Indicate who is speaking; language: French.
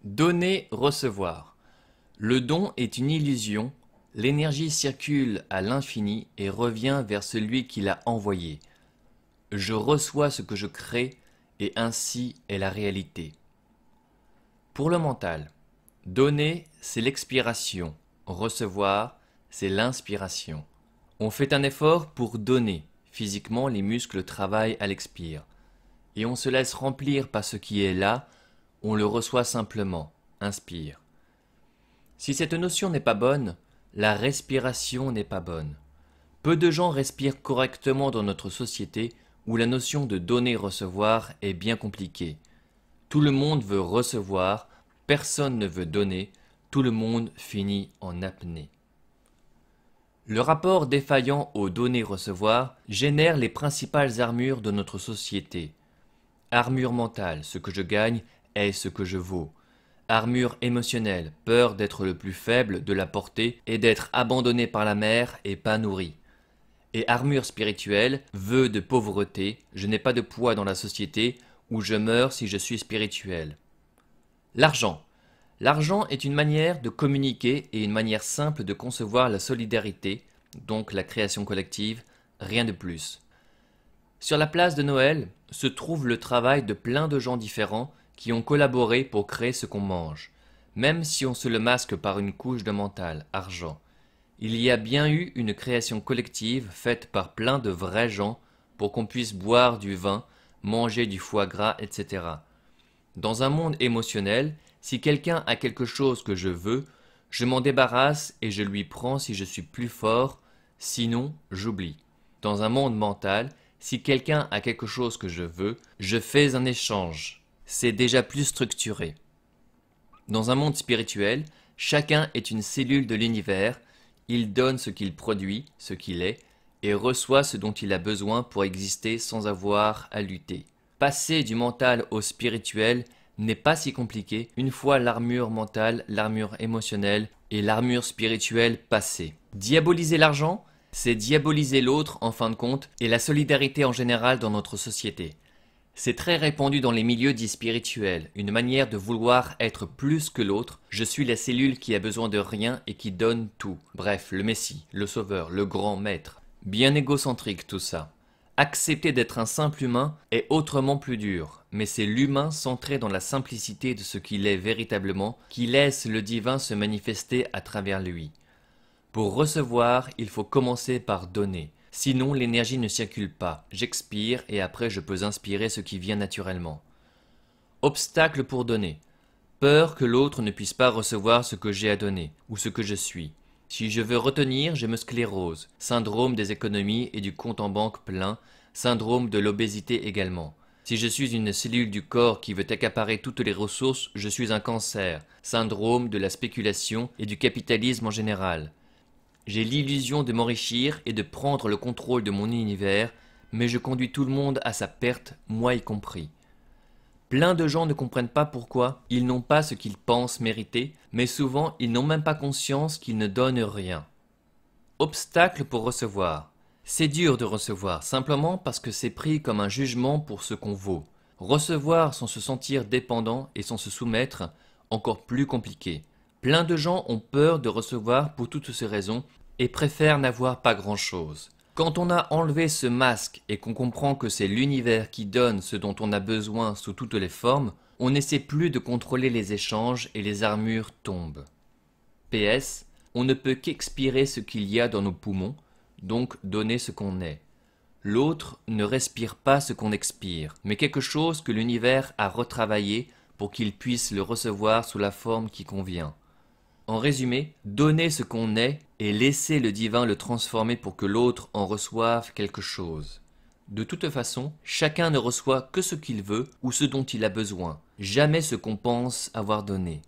Speaker 1: Donner, recevoir. Le don est une illusion, l'énergie circule à l'infini et revient vers celui qui l'a envoyée. Je reçois ce que je crée et ainsi est la réalité. Pour le mental, donner, c'est l'expiration, recevoir, c'est l'inspiration. On fait un effort pour donner, physiquement les muscles travaillent à l'expire, et on se laisse remplir par ce qui est là, on le reçoit simplement, inspire. Si cette notion n'est pas bonne, la respiration n'est pas bonne. Peu de gens respirent correctement dans notre société où la notion de donner-recevoir est bien compliquée. Tout le monde veut recevoir, personne ne veut donner, tout le monde finit en apnée. Le rapport défaillant au donner-recevoir génère les principales armures de notre société. Armure mentale, ce que je gagne est ce que je vaux. Armure émotionnelle, peur d'être le plus faible, de la porter et d'être abandonné par la mère et pas nourri. Et armure spirituelle, vœu de pauvreté, je n'ai pas de poids dans la société, ou je meurs si je suis spirituel. L'argent. L'argent est une manière de communiquer et une manière simple de concevoir la solidarité, donc la création collective, rien de plus. Sur la place de Noël se trouve le travail de plein de gens différents qui ont collaboré pour créer ce qu'on mange, même si on se le masque par une couche de mental, argent. Il y a bien eu une création collective faite par plein de vrais gens pour qu'on puisse boire du vin, manger du foie gras, etc. Dans un monde émotionnel, si quelqu'un a quelque chose que je veux, je m'en débarrasse et je lui prends si je suis plus fort, sinon j'oublie. Dans un monde mental, si quelqu'un a quelque chose que je veux, je fais un échange. C'est déjà plus structuré. Dans un monde spirituel, chacun est une cellule de l'univers, il donne ce qu'il produit, ce qu'il est, et reçoit ce dont il a besoin pour exister sans avoir à lutter. Passer du mental au spirituel n'est pas si compliqué une fois l'armure mentale, l'armure émotionnelle et l'armure spirituelle passées. Diaboliser l'argent, c'est diaboliser l'autre en fin de compte et la solidarité en général dans notre société. C'est très répandu dans les milieux dits spirituels, une manière de vouloir être plus que l'autre. Je suis la cellule qui a besoin de rien et qui donne tout. Bref, le Messie, le Sauveur, le grand maître. Bien égocentrique tout ça. Accepter d'être un simple humain est autrement plus dur, mais c'est l'humain centré dans la simplicité de ce qu'il est véritablement qui laisse le divin se manifester à travers lui. Pour recevoir, il faut commencer par donner. Sinon, l'énergie ne circule pas. J'expire et après je peux inspirer ce qui vient naturellement. Obstacle pour donner. Peur que l'autre ne puisse pas recevoir ce que j'ai à donner, ou ce que je suis. Si je veux retenir, je me sclérose. Syndrome des économies et du compte en banque plein. Syndrome de l'obésité également. Si je suis une cellule du corps qui veut accaparer toutes les ressources, je suis un cancer. Syndrome de la spéculation et du capitalisme en général. J'ai l'illusion de m'enrichir et de prendre le contrôle de mon univers, mais je conduis tout le monde à sa perte, moi y compris. Plein de gens ne comprennent pas pourquoi ils n'ont pas ce qu'ils pensent mériter, mais souvent ils n'ont même pas conscience qu'ils ne donnent rien. Obstacle pour recevoir. C'est dur de recevoir, simplement parce que c'est pris comme un jugement pour ce qu'on vaut. Recevoir sans se sentir dépendant et sans se soumettre, encore plus compliqué. Plein de gens ont peur de recevoir pour toutes ces raisons et préfèrent n'avoir pas grand-chose. Quand on a enlevé ce masque et qu'on comprend que c'est l'univers qui donne ce dont on a besoin sous toutes les formes, on n'essaie plus de contrôler les échanges et les armures tombent. PS, on ne peut qu'expirer ce qu'il y a dans nos poumons, donc donner ce qu'on est. L'autre ne respire pas ce qu'on expire, mais quelque chose que l'univers a retravaillé pour qu'il puisse le recevoir sous la forme qui convient. En résumé, donner ce qu'on est et laisser le divin le transformer pour que l'autre en reçoive quelque chose. De toute façon, chacun ne reçoit que ce qu'il veut ou ce dont il a besoin, jamais ce qu'on pense avoir donné.